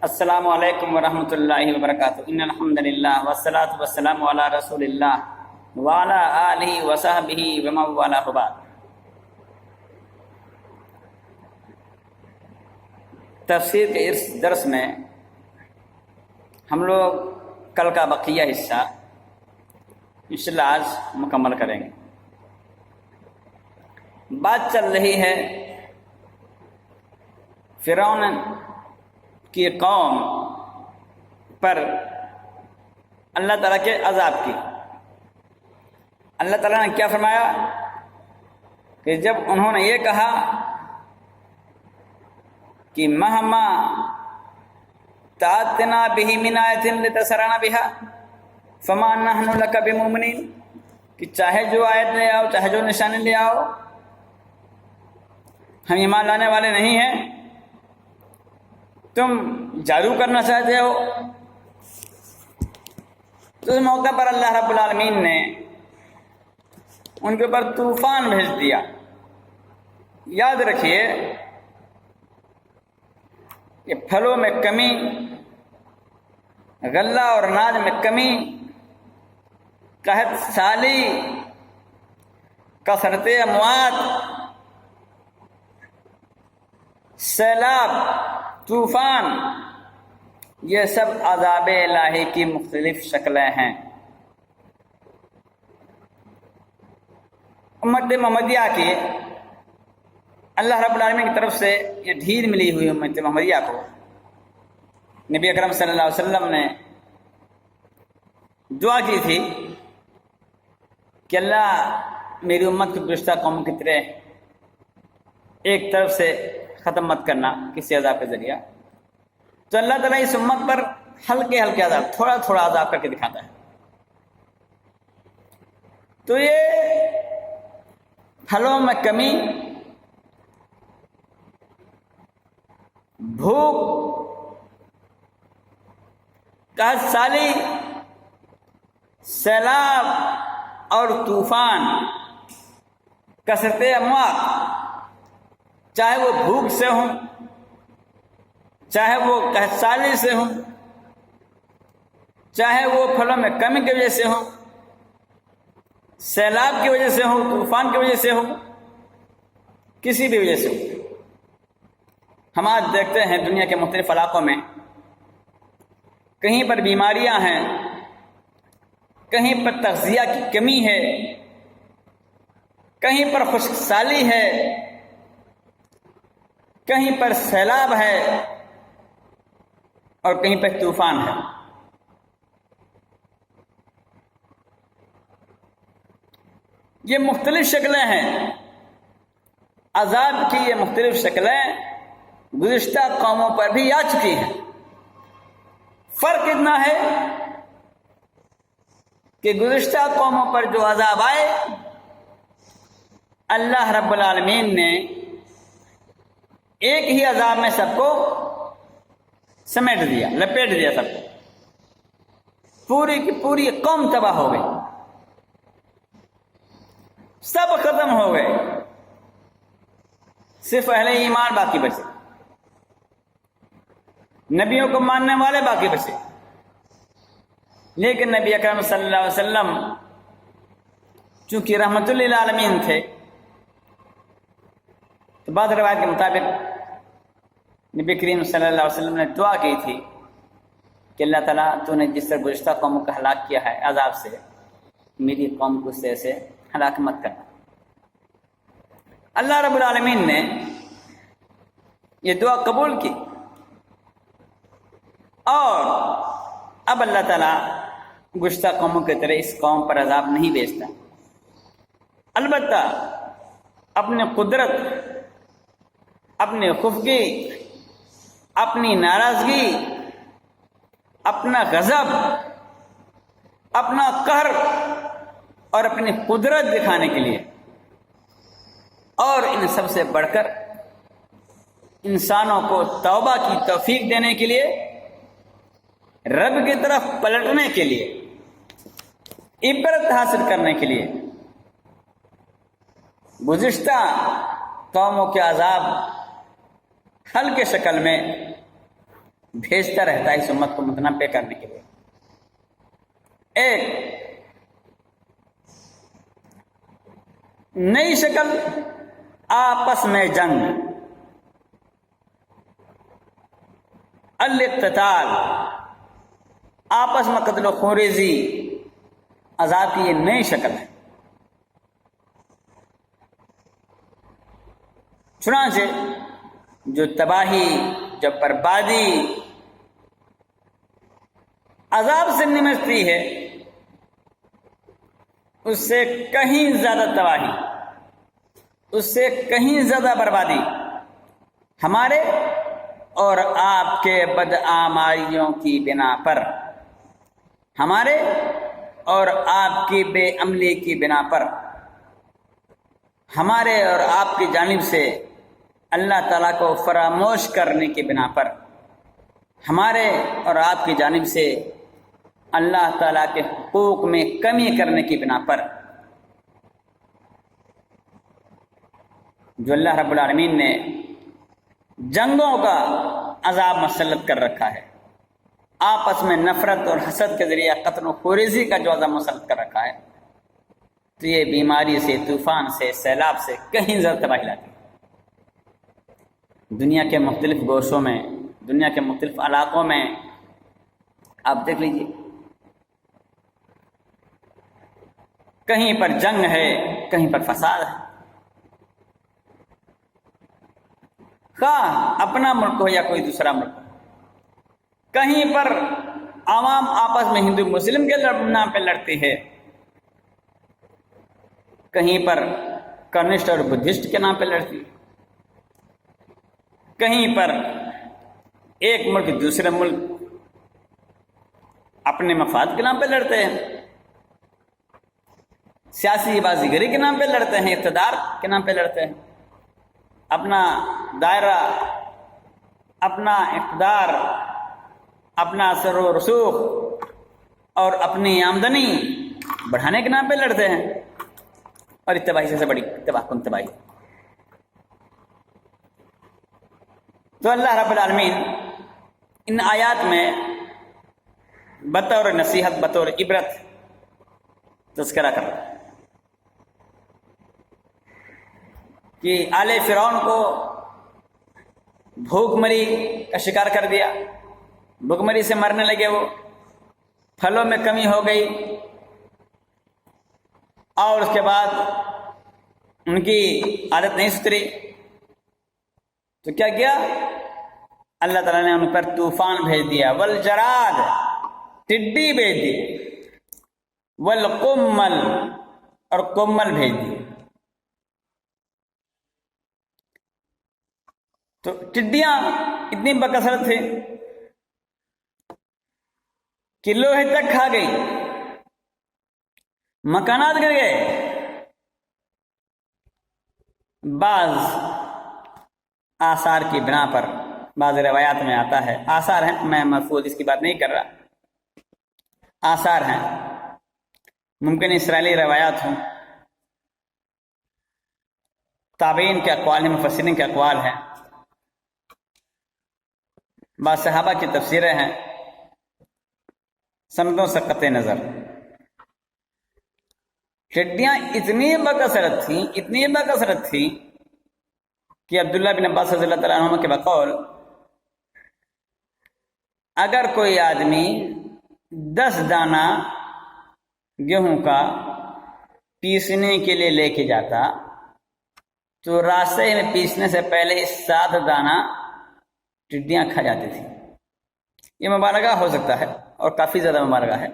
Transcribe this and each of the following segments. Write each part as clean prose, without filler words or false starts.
السلام علیکم ورحمۃ اللہ وبرکاتہ۔ ان الحمد للہ والصلاۃ والسلام علی رسول اللہ وعلی آلہ وصحبہ ومن والہ بعد۔ تفسیر کے اس درس میں ہم لوگ کل کا بقیہ حصہ انشاءاللہ آج مکمل کریں گے۔ بات چل رہی ہے فرعون کی قوم پر اللہ تعالیٰ کے عذاب کی۔ اللہ تعالیٰ نے کیا فرمایا کہ جب انہوں نے یہ کہا کہ مہما تأتنا بہ من آیۃ لتسحرنا بہا فما نحن لک بمؤمنین، کہ چاہے جو آیت لے آؤ، چاہے جو نشانی لے آؤ، ہم ایمان لانے والے نہیں ہیں۔ تم جادو کرنا چاہتے ہو۔ تو اس موقع پر اللہ رب العالمین نے ان کے اوپر طوفان بھیج دیا۔ یاد رکھیے کہ پھلوں میں کمی، غلہ اور اناج میں کمی، قحط سالی، کثرت اموات، سیلاب، طوفان، یہ سب عذاب الہی کی مختلف شکلیں ہیں۔ امت محمدیہ کی اللہ رب العالمین کی طرف سے یہ ڈھیل ملی ہوئی امت محمدیہ کو نبی اکرم صلی اللہ علیہ وسلم نے دعا کی تھی کہ اللہ میری امت کو گزشتہ قوم کی طرح ایک طرف سے ختم مت کرنا کسی عذاب کے ذریعہ۔ تو اللہ تعالیٰ اس امت پر ہلکے ہلکے عذاب، تھوڑا تھوڑا عذاب کر کے دکھاتا ہے۔ تو یہ پھلوں میں کمی، بھوک، قحط سالی، سیلاب اور طوفان، کثرت اموات، چاہے وہ بھوک سے ہوں، چاہے وہ قحط سالی سے ہوں، چاہے وہ پھلوں میں کمی کی وجہ سے ہوں، سیلاب کی وجہ سے ہوں، طوفان کی وجہ سے ہوں، کسی بھی وجہ سے ہوں۔ ہم آج دیکھتے ہیں دنیا کے مختلف علاقوں میں کہیں پر بیماریاں ہیں، کہیں پر تغذیہ کی کمی ہے، کہیں پر خشک سالی ہے، کہیں پر سیلاب ہے اور کہیں پر طوفان ہے۔ یہ مختلف شکلیں ہیں، عذاب کی یہ مختلف شکلیں گزشتہ قوموں پر بھی آ چکی ہیں۔ فرق اتنا ہے کہ گزشتہ قوموں پر جو عذاب آئے، اللہ رب العالمین نے ایک ہی عذاب میں سب کو سمیٹ دیا، لپیٹ دیا سب کو، پوری کی پوری قوم تباہ ہو گئی، سب ختم ہو گئے، صرف اہل ایمان باقی بچے، نبیوں کو ماننے والے باقی بچے۔ لیکن نبی اکرم صلی اللہ علیہ وسلم چونکہ رحمت للعالمین تھے، تو بعض روایت کے مطابق نبی کریم صلی اللہ علیہ وسلم نے دعا کی تھی کہ اللہ تعالیٰ تو نے جس طرح گزشتہ قوموں کا ہلاک کیا ہے عذاب سے، میری قوم کو اس طرح سے ہلاک مت کرنا۔ اللہ رب العالمین نے یہ دعا قبول کی، اور اب اللہ تعالیٰ گزشتہ قوموں کی طرح اس قوم پر عذاب نہیں بھیجتا، البتہ اپنے قدرت، اپنی خفگی، اپنی ناراضگی، اپنا غضب، اپنا قہر اور اپنی قدرت دکھانے کے لیے، اور ان سب سے بڑھ کر انسانوں کو توبہ کی توفیق دینے کے لیے، رب کی طرف پلٹنے کے لیے، عبرت حاصل کرنے کے لیے گزشتہ قوموں کے عذاب ہلکے شکل میں بھیجتا رہتا ہے اس امت کو متنبع کرنے کے لیے. ایک نئی شکل آپس میں جنگ، الاقتتال، آپس میں قتل و خونریزی، عذاب کی یہ نئی شکل ہے. چنانچہ جو تباہی، جو بربادی عذاب سے نمٹتی ہے، اس سے کہیں زیادہ تباہی، اس سے کہیں زیادہ بربادی ہمارے اور آپ کے بدعمالیوں کی بنا پر، ہمارے اور آپ کی بے عملی کی بنا پر، ہمارے اور آپ کی جانب سے اللہ تعالیٰ کو فراموش کرنے کی بنا پر، ہمارے اور آپ کی جانب سے اللہ تعالیٰ کے حقوق میں کمی کرنے کی بنا پر، جو اللہ رب العالمین نے جنگوں کا عذاب مسلط کر رکھا ہے، آپس میں نفرت اور حسد کے ذریعے قتل و خونریزی کا جو عذاب مسلط کر رکھا ہے، تو یہ بیماری سے، طوفان سے، سیلاب سے کہیں زیادہ تباہی لاتی ہے. دنیا کے مختلف گوشوں میں، دنیا کے مختلف علاقوں میں آپ دیکھ لیجیے، کہیں پر جنگ ہے، کہیں پر فساد ہے. خواہ اپنا ملک ہو یا کوئی دوسرا ملک ہو، کہیں پر عوام آپس میں ہندو مسلم کے نام پہ لڑتی ہے، کہیں پر کمیونسٹ اور بدھسٹ کے نام پہ لڑتی ہے، کہیں پر ایک ملک دوسرے ملک اپنے مفاد کے نام پہ لڑتے ہیں، سیاسی بازیگری کے نام پہ لڑتے ہیں، اقتدار کے نام پہ لڑتے ہیں، اپنا دائرہ، اپنا اقتدار، اپنا اثر و رسوخ اور اپنی آمدنی بڑھانے کے نام پہ لڑتے ہیں، اور تباہی سے بڑی تباہ کن تباہی. تو اللہ رب العالمین ان آیات میں بطور نصیحت، بطور عبرت تذکرہ کر رہا ہے کہ آل فرعون کو بھوک مری کا شکار کر دیا، بھوک مری سے مرنے لگے، وہ پھلوں میں کمی ہو گئی، اور اس کے بعد ان کی عادت نہیں ستری، تو کیا کیا؟ اللہ تعالیٰ نے ان پر طوفان بھیج دیا، والجراد، ٹڈی بھیج دی، والقمل، اور کمل بھیج دی. تو ٹڈیاں اتنی بکثرت تھیں کہ لوہے تک کھا گئی، مکانات گر گئے. بعض آثار کی بنا پر، بعض روایات میں آتا ہے، آثار ہیں، میں محفوظ اس کی بات نہیں کر رہا، آثار ہیں، ممکن اسرائیلی روایات ہوں، تابعین کے اقوال ہیں، مفسرین کے اقوال ہیں، بعض صحابہ کی تفسیریں ہیں، سندوں سے قطع نظر. ٹڈیاں اتنی بکثرت تھیں، اتنی بکثرت تھیں کہ عبداللہ بن عباس رضی اللہ تعالیٰ عنہ کے بقول اگر کوئی آدمی 10 دانہ گیہوں کا پیسنے کے لیے لے کے جاتا تو راستے میں پیسنے سے پہلے 7 دانہ ٹڈیاں کھا جاتی تھیں. یہ مبالغہ ہو سکتا ہے اور کافی زیادہ مبالغہ ہے،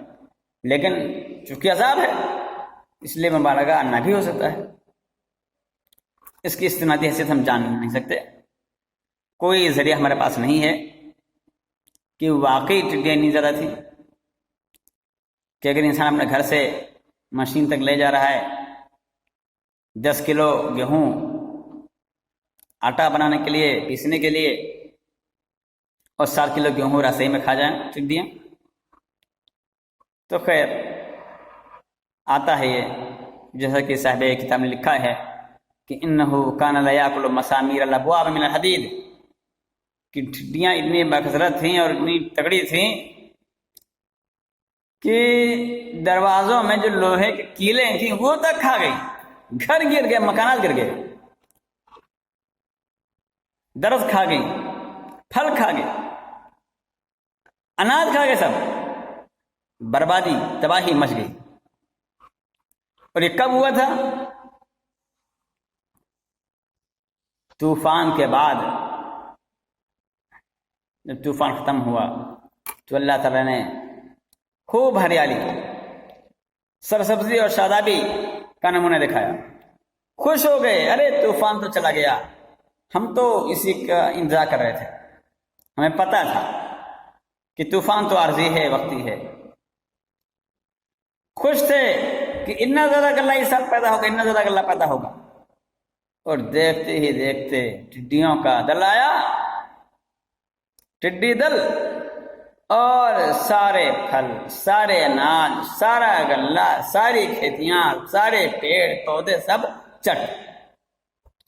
لیکن چونکہ عذاب ہے اس لیے مبالغہ نہ بھی ہو سکتا ہے. اس کی استنادی حیثیت ہم جان نہیں سکتے، کوئی ذریعہ ہمارے پاس نہیں ہے کہ واقعی ٹڈیاں اتنی زیادہ تھیں کہ اگر انسان اپنے گھر سے مشین تک لے جا رہا ہے 10 کلو گیہوں آٹا بنانے کے لیے، پیسنے کے لیے، اور 7 کلو گیہوں راستے میں کھا جائیں ٹڈیاں، تو خیر آتا ہے یہ، جیسا کہ صاحب کتاب نے لکھا ہے کہ انہو کان لا یاکل مسامیر الابواب من الحدید، کہ ٹڈیاں اتنی بکثرت تھیں اور اتنی تگڑی تھیں کہ دروازوں میں جو لوہے کی کیلیں تھیں وہ تک کھا گئی. گھر گر گئے، مکانات گر گئے، درخت کھا گئی، پھل کھا گئے، اناج کھا گئے، سب بربادی تباہی مچ گئی. اور یہ کب ہوا تھا؟ طوفان کے بعد. جب طوفان ختم ہوا تو اللہ تعالیٰ نے خوب ہریالی، سرسبزی اور شادابی کا نمونہ دکھایا. خوش ہو گئے، ارے طوفان تو چلا گیا، ہم تو اسی کا انتظار کر رہے تھے، ہمیں پتہ تھا کہ طوفان تو عارضی ہے، وقتی ہے. خوش تھے کہ اتنا زیادہ غلہ اس سال پیدا ہوگا، اتنا زیادہ غلہ پیدا ہوگا. اور دیکھتے ہی دیکھتے ٹڈیوں کا دل آیا، ٹڈی دل، اور سارے پھل، سارے اناج، سارا غلہ، ساری کھیتیاں، سارے پیڑ پودے سب چٹ،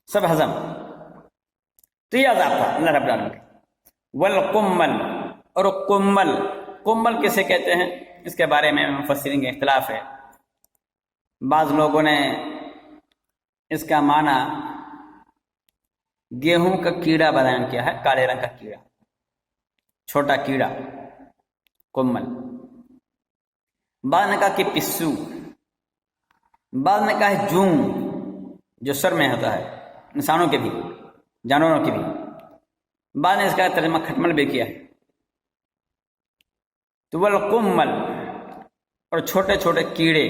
سب ہضم. تو یہ عذاب تھا اللہ رب العالمین کا. والقمل، اور قمل، قمل کسے کہتے ہیں اس کے بارے میں مفسرین کا اختلاف ہے. بعض لوگوں نے اس کا معنی گیہوں کا کیڑا بیان کیا ہے، کالے رنگ کا کیڑا، چھوٹا کیڑا قمل. بعض نے کہا کہ پسو، بعض نے کہا ہے جون، جو سر میں ہوتا ہے، انسانوں کے بھی جانوروں کے بھی. بعض نے اس کا ترجمہ کھٹمل بھی کیا ہے. تو والقمل، اور چھوٹے چھوٹے کیڑے.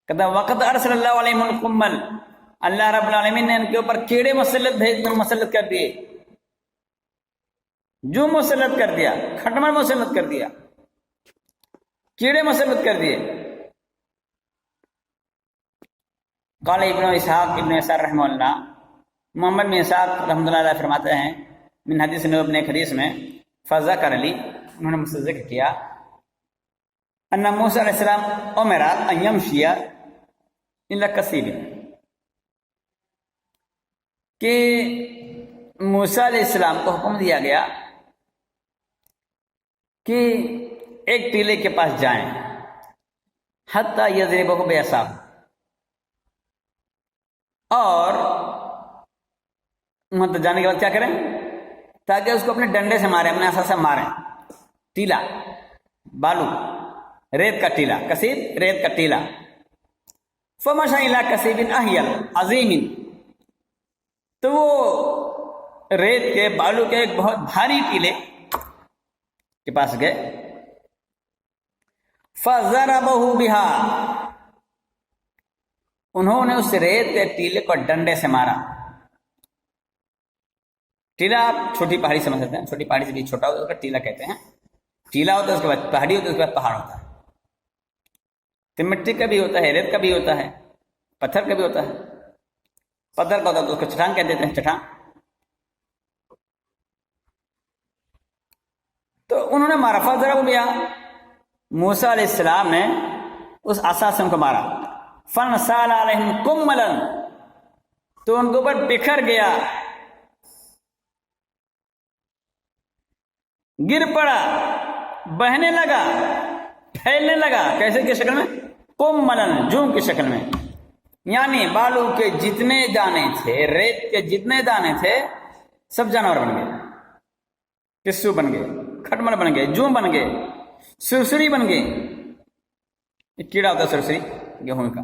کہتا وقت ارسل اللہ علیہم القمل، اللہ رب العالمین نے ان کے اوپر کیڑے مسلط کر دیے، جو مسلط کر دیا، کھٹمل مسلط کر دیا، کیڑے مسلط کر دیے. قال ابن اسحاق رحمہ اللہ، محمد بن اسحاق رحمۃ اللہ علیہ فرماتے ہیں من حدیث نو، اپنے ایک حدیث میں، فذکر علی، انہوں نے مجھ سے ذکر کیا، ان موسیٰ علیہ السلام امرا ان یمشی الی کثیب، کہ موسیٰ علیہ السلام کو حکم دیا گیا کہ ایک ٹیلے کے پاس جائیں، حتی یضربہ بعصاہ، اور وہاں تک جانے کے بعد کیا کریں؟ تاکہ اس کو اپنے ڈنڈے سے ماریں، اپنے عصا سے ماریں. ٹیلا، بالو، ریت کا ٹیلا، کثیب ریت کا ٹیلا. فمشى الى کثیب احیل عظیم، تو وہ ریت کے بالو کے ایک بہت بھاری ٹیلے کے پاس گئے. فضربہ بها، انہوں نے اس ریت کے ٹیلے کو ڈنڈے سے مارا. ٹیلا آپ چھوٹی پہاڑی سمجھ سکتے ہیں، چھوٹی پہاڑی سے بھی چھوٹا ہوتا ہے اس کا ٹیلا کہتے ہیں. ٹیلا ہوتا ہے، اس کے بعد پہاڑی ہوتا ہے، اس کے بعد پہاڑ ہوتا ہے. تو مٹی کا بھی ہوتا ہے، ریت کا بھی ہوتا ہے، پتھر کا بھی ہوتا ہے. پتھر کا ہوتا ہے تو اس کو چٹان کہہ دیتے ہیں، چٹان. تو انہوں نے مارا. فضربہ بها، موسیٰ علیہ السلام نے اس عصا سے ان کو مارا. فانسال علیہم قملا، تو ان کے اوپر بکھر گیا، گر پڑا، بہنے لگا، پھیلنے لگا. کیسے کی شکل میں؟ قملا، جون کی شکل میں. یعنی بالو کے جتنے دانے تھے، ریت کے جتنے دانے تھے، سب جانور بن گئے. پسو بن گئے، کھٹمل بن گئے، جون بن گئے، سرسری بن گئے. ایک کیڑا ہوتا ہے سرسری، گیہوں کا،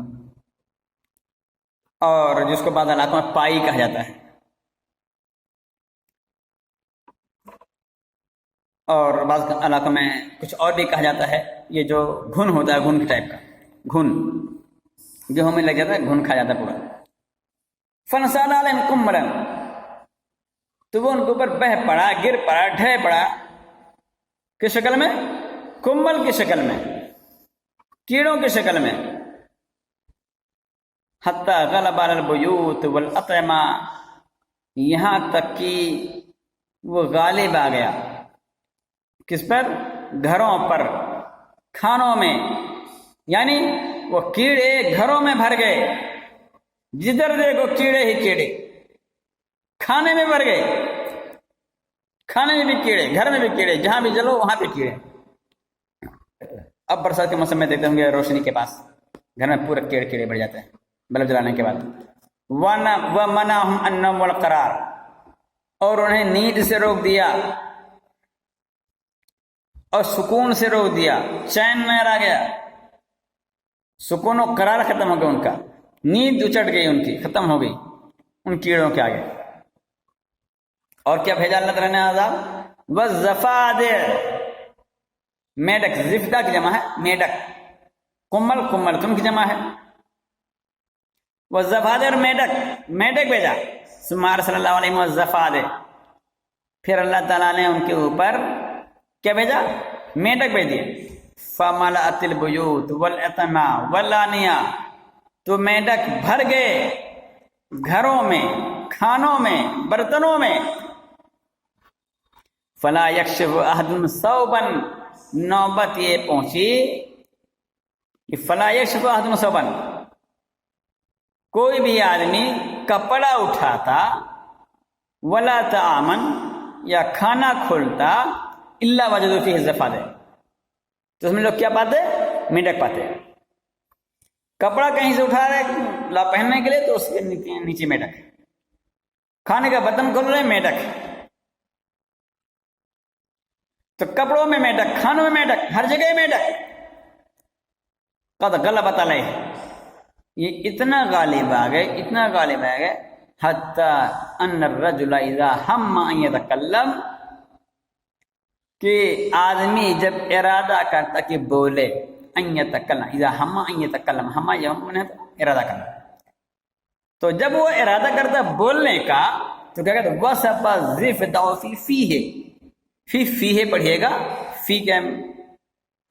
اور جس کو بعض علاقوں میں پائی کہا جاتا ہے، اور بعض علاقوں میں کچھ اور بھی کہا جاتا ہے. یہ جو گھن ہوتا ہے، گھن کے ٹائپ کا، گھن گیہوں میں لگ جاتا ہے، گھن کھا جاتا ہے پورا. فنسال علیہم قملا، تو وہ ان کے اوپر بہ پڑا، گر پڑا، ڈھہ پڑا. کس شکل میں؟ کمبل کی شکل میں، کیڑوں کی شکل میں. حتی غلب علی البیوت والاطعمہ، یہاں تک کہ وہ غالب آ گیا. کس پر؟ گھروں پر، کھانوں میں. یعنی وہ کیڑے گھروں میں بھر گئے، جدھر دیکھو کیڑے ہی کیڑے. کھانے میں بھر گئے، کھانے میں بھی کیڑے، گھر میں بھی کیڑے، جہاں بھی چلو وہاں پہ کیڑے۔ اب برسات کے موسم میں دیکھتے ہوں گے روشنی کے پاس گھر میں پورے کیڑے بڑھ جاتے ہیں بلب جلانے کے بعد۔ وَمَنَعَهُمْ النَّوْمَ وَالْقَرَارَ، اور انہیں نیند سے روک دیا اور سکون سے روک دیا، چین میں آ گیا، سکون و قرار ختم ہو گیا ان کا، نیند اچٹ گئی ان کی، ختم ہو گئی ان کیڑوں کے آگے۔ اور کیا بھیجا اللہ تعالیٰ نے عذاب؟ وَالزَّفَادِعِ، میڈک، زفدہ کی جمع ہے میڈک، کمل کملتم کی جمع ہے، وَالزَّفَادِعِ، میڈک بھیجا، ثم ارسل اللہ علیہم الزَّفَادِعِ، پھر اللہ تعالیٰ نے ان کے اوپر کیا بھیجا؟ میڈک بھیج دیے۔ فَمَلَأَتِ الْبُيُوتُ وَالْأَطْعِمَةَ وَالْآنِيَةَ، تو میڈک بھر گئے گھروں میں، کھانوں میں، برتنوں میں۔ فَلَا يَكْشِفُ أَحَدٌ ثَوْبًا، نوبت یہ پہنچی کہ فَلَا يَكْشِفُ أَحَدٌ ثَوْبًا، کوئی بھی آدمی کپڑا اٹھاتا، وَلَا طَعَامًا، یا کھانا کھولتا، إِلَّا وَجَدُوا فِيهِ الزَّفَادِعَ، تو اس میں لوگ کیا پاتے؟ میڈک پاتے۔ کپڑا کہیں سے اٹھا رہے لا پہننے کے لیے تو اس کے نیچے میڈک، کھانے کا برتن کھول رہے میڈک، تو کپڑوں میں میڈک، کھانوں میں میڈک، ہر جگہ میڈک۔ قد غلبت علیہ، یہ اتنا غالب آ گئے، اتنا غالب آ گئے، حتی ان الرجل اذا ہم ان یتکلم، کہ آدمی جب ارادہ کرتا کہ بولے، ان یتکلم، اذا ہم ان یتکلم، ہم ارادہ کرنا، تو جب وہ ارادہ کرتا بولنے کا تو کیا کہتے؟ وَصَفَ الزِّفْدَعُ فِي فِيهِ، فِيهِ پڑھیے گا، فی کیا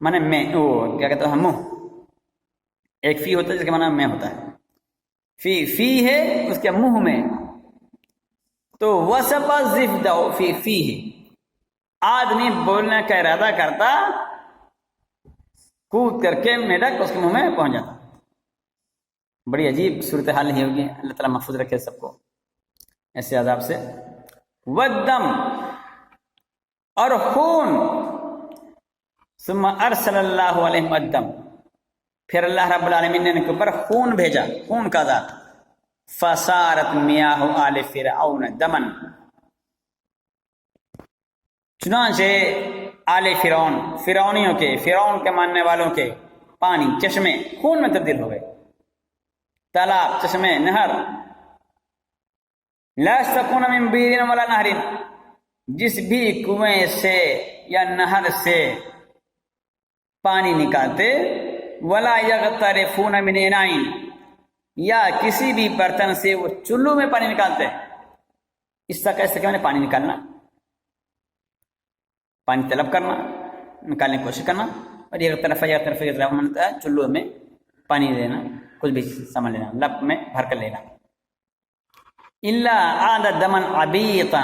معنی میں، وہ کیا کہتے ہیں منہ، ایک فی ہوتا ہے جس کے معنی میں ہوتا ہے، فی ہے اس کے منہ میں، تو وَصَفَ الزِّفْدَعُ فِي فِيهِ، آدمی بولنے کا ارادہ کرتا، کود کر کے میڈک اس کے منہ میں پہنچ جاتا۔ بڑی عجیب صورتحال ہی ہوگی، اللہ تعالیٰ محفوظ رکھے سب کو ایسے عذاب سے۔ والدم، اور خون، ثم ارسل اللہ علیہم الدم، پھر اللہ رب العالمین نے ان کے اوپر خون بھیجا، خون کا ذات، فصارت میاہ آل فرعون دمن، چنانچہ آل فرعون، فرعونیوں کے، فرعون کے ماننے والوں کے پانی، چشمے خون میں تبدیل ہو گئے، تالاب، چشمے، نہر، لا یسقون من بئر ولا نہر، جس بھی کنویں سے یا نہر سے پانی نکالتے، ولا یغترفون من اناء، یا کسی بھی برتن سے وہ چلو میں پانی نکالتے۔ اس طرح کیسے کہ پانی نکالنا، پانی طلب کرنا، نکالنے کی کوشش کرنا، اور یہ طرف چلو میں پانی دینا، کچھ بھی سامان لینا، لب میں بھر کر لینا۔ الا عاد دمن عبیطا،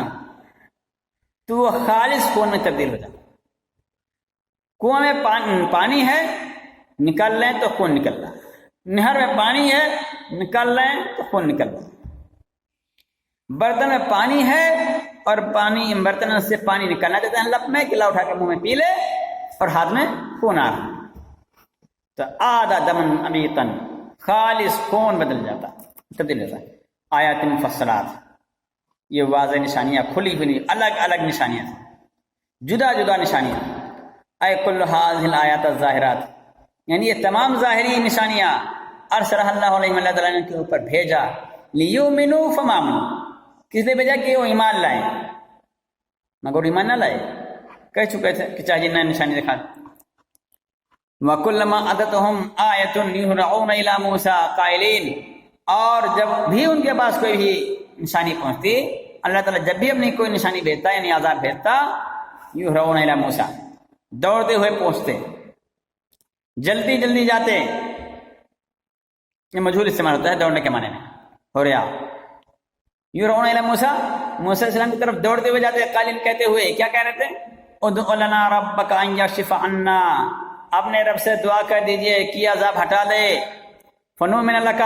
تو وہ خالص خون میں تبدیل ہو جاتا۔ کنویں میں پانی ہے، نکال لیں تو خون نکل رہا، نہر میں پانی ہے، نکال لیں تو خون نکل رہا، برتن میں پانی ہے اور پانی برتن سے پانی نکالنا چاہتے ہیں لب میں، گلا اٹھا کے منہ میں پی لے اور ہاتھ میں خون آ رہا، تو آدھا دمن عمیقاً، خالص خون بدل جاتا، تبدیل ہوتا ہے۔ آیات مفصلات، یہ واضح نشانیاں، کھلی ہوئی الگ الگ نشانیاں، جدا جدا نشانیاں، اے کل هذه الآیات الظاہرات، یعنی یہ تمام ظاہری نشانیاں ارسلہ اللہ علیہ اللہ تعالیٰ نے کے اوپر بھیجا، لیؤمنوا فآمنوا، کس لیے بھیجا؟ کہ وہ ایمان لائیں، مگر ایمان نہ لائے، کہہ چکے تھے کہ چاہیے نہ نشانی دکھا۔ وَكُلَّمَا أَتَتْهُمْ آیَةٌ يُهْرَعُونَ إِلَى مُوسَىٰ قَائِلِينَ، اور جب بھی ان کے پاس کوئی بھی نشانی پہنچتی، اللہ تعالیٰ جب بھی اپنی کوئی نشانی بھیجتا یعنی عذاب بھیجتا، يُهْرَعُونَ إِلَى مُوسَىٰ، دوڑتے ہوئے پہنچتے، جلدی جلدی جاتے، یہ مجہول استعمال ہوتا ہے دوڑنے کے معنی میں، ہو رہا يُهْرَعُونَ إِلَى مُوسَىٰ، موسیٰ علیہ السلام کی طرف دوڑتے ہوئے جاتے، قائلین کہتے ہوئے، کیا کہہ رہے تھے؟ ادع لنا ربک ان یکشف عنا، اپنے رب سے دعا کر دیجئے کہ عذاب ہٹا دے، فنؤمن لک،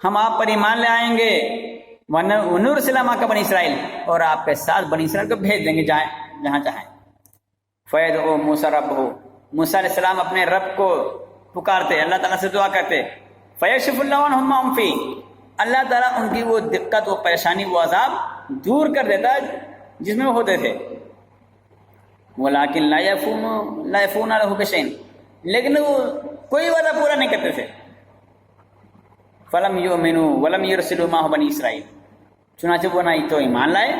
ہم آپ پر ایمان لے آئیں گے، وَنُرْسِلَ مَعَكَ بَنِي اسرائیل، اور آپ کے ساتھ بنی اسرائیل کو بھیج دیں گے جہاں چاہیں. فَيَدْعُو مُوسَىٰ رَبَّهُ، موسیٰ علیہ السلام اپنے رب کو پکارتے، اللہ تعالیٰ سے دعا کرتے. فَيَكْشِفُ اللَّهُ عَنْهُم مَّا هُمْ فِيهِ، اللہ تعالیٰ ان کی وہ دقت، وہ پریشانی، وہ عذاب دور کر دیتا جس میں وہ ہوتے تھے. وَلَٰكِن لَا يَفُونَ لَهُ بِشَيْءٍ، لیکن وہ کوئی وعدہ پورا نہیں کرتے تھے. فَلَمْ يُؤْمِنُوا وَلَمْ يُرْسِلُوا مَعَهُ بَنِي اسرائیل، چنانچہ وہ نہ تو ایمان لائے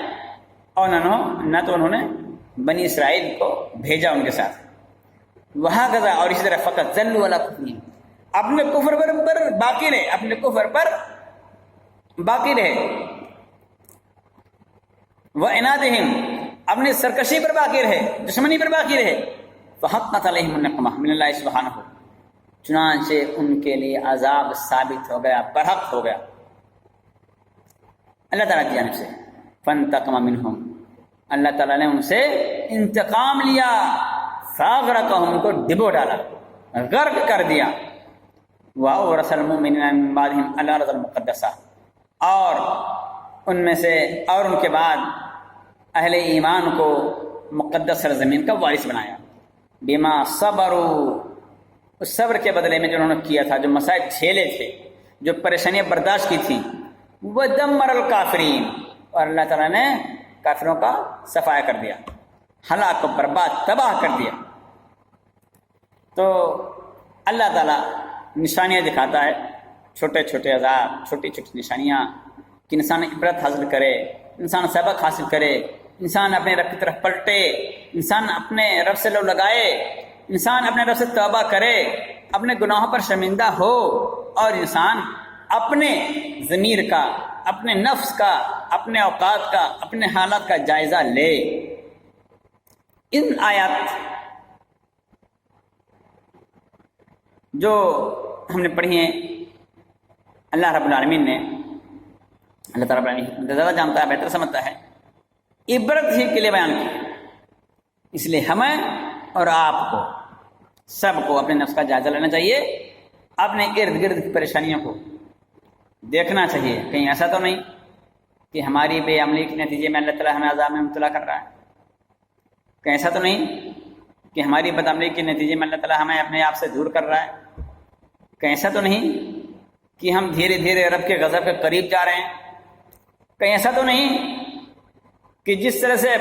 اور نہ تو انہوں نے بنی اسرائیل کو بھیجا ان کے ساتھ. وہاں گزا، اور اسی طرح فقط ذلوا علی کفرہم، اپنے کفر پر باقی رہے، اپنے کفر پر باقی رہے. وعنادہم، اپنی سرکشی پر باقی رہے، دشمنی پر باقی رہے. فحقت علیہم النقمہ من اللہ سبحانہ، چنانچہ ان کے لیے عذاب ثابت ہو گیا، برحق ہو گیا اللہ تعالیٰ کی جانب سے. فانتقم منہم، اللہ تعالیٰ نے ان سے انتقام لیا. فاغرقہم، ان کو ڈبو ڈالا، غرق کر دیا. وَأَوْرَثَ الْمُؤْمِنِينَ مِن بَعْدِهِمْ الْأَرْضَ الْمُقَدَّسَةَ، اور ان میں سے اور ان کے بعد اہل ایمان کو مقدس سرزمین کا وارث بنایا. بما صبروا، اس صبر کے بدلے میں جو انہوں نے کیا تھا، جو مسائل جھیلے تھے، جو پریشانیاں برداشت کی تھیں. وَدَمَّرَ الْكَافِرِينَ، اور اللہ تعالیٰ نے کافروں کا صفایا کر دیا، ہلاک، برباد، تباہ کر دیا. تو اللہ تعالیٰ نشانیاں دکھاتا ہے، چھوٹے چھوٹے عذاب، چھوٹی چھوٹی نشانیاں، کہ انسان عبرت حاصل کرے، انسان سبق حاصل کرے، انسان اپنے رب کی طرف پلٹے، انسان اپنے رب سے لو لگائے، انسان اپنے رب سے توبہ کرے، اپنے گناہوں پر شرمندہ ہو، اور انسان اپنے ضمیر کا، اپنے نفس کا، اپنے اوقات کا، اپنے حالات کا جائزہ لے. ان آیات جو ہم نے پڑھی ہیں، اللہ رب العالمین نے، اللہ تعالیٰ رب العالمین زیادہ جانتا ہے، بہتر سمجھتا ہے، عبرت ہی کے لیے بیان کی. اس لیے ہمیں اور آپ کو، سب کو اپنے نفس کا جائزہ لینا چاہیے، اپنے ارد گرد کی پریشانیوں کو دیکھنا چاہیے. کہیں ایسا تو نہیں کہ ہماری بے عملی کے نتیجے میں اللہ تعالیٰ ہمیں عذاب میں مبتلا کر رہا ہے. کہیں ایسا تو نہیں کہ ہماری بد عملی کے نتیجے میں اللہ تعالیٰ ہمیں اپنے آپ سے دور کر رہا ہے. کہیں ایسا تو نہیں کہ ہم دھیرے دھیرے رب کے غضب کے قریب جا رہے ہیں. کہیں ایسا تو نہیں کہ جس طرح سے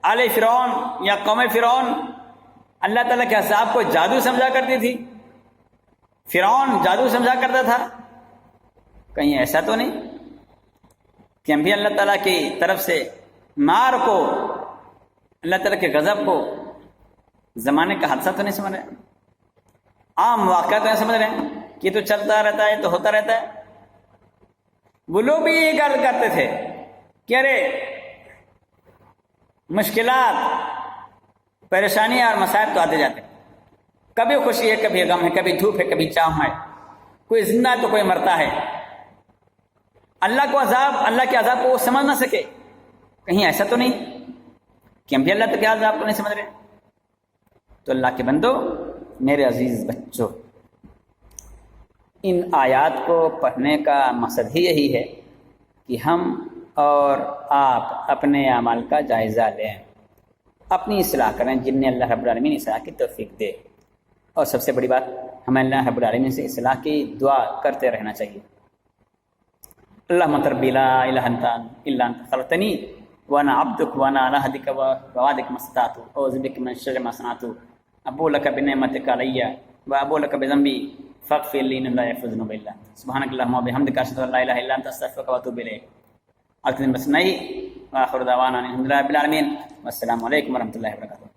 آل فرعون یا قوم فرعون اللہ تعالیٰ کے عذاب کو جادو سمجھا کرتی تھی، فرعون جادو سمجھا کرتا تھا. کہیں ایسا تو نہیں کہ ہم بھی اللہ تعالیٰ کی طرف سے مار کو، اللہ تعالیٰ کے غضب کو زمانے کا حادثہ تو نہیں سمجھ رہے، عام واقعہ تو نہیں سمجھ رہے ہیں کہ یہ تو چلتا رہتا ہے، تو ہوتا رہتا ہے. وہ لوگ بھی یہ گل کرتے تھے کہ ارے مشکلات، پریشانیاں اور مسائل تو آتے جاتے ہیں، کبھی خوشی ہے، کبھی غم ہے، کبھی دھوپ ہے، کبھی چھاؤں ہے، کوئی زندہ ہے تو کوئی مرتا ہے. اللہ کو عذاب، اللہ کے عذاب کو وہ سمجھ نہ سکے. کہیں ایسا تو نہیں کہ ہم بھی اللہ کے عذاب کو نہیں سمجھ رہے. تو اللہ کے بندو، میرے عزیز بچوں، ان آیات کو پڑھنے کا مقصد ہی یہی ہے کہ ہم اور آپ اپنے اعمال کا جائزہ لیں، اپنی اصلاح کریں، جن نے اللہ رب العالمین اصلاح کی توفیق دے. اور سب سے بڑی بات، ہمیں اللہ رب العالمین سے اصلاح کی دعا کرتے رہنا چاہیے. اللہم ربی لا الہ الا انت خلقتنی وانا عبدک وانا علی عہدک ووعدک ما استطعت اعوذ بک من شر ما صنعت ابوء لک بنعمتک علی وابوء لک بذنبی فاغفر لی انہ لا یغفر الذنوب الا انت سبحانک اللہم وبحمدک اشہد ان لا الہ الا انت استغفرک واتوب الیک. آخر بس نہیں، وآخر دعوانا الحمد للہ رب العالمین، والسلام علیکم ورحمۃ اللہ وبرکاتہ.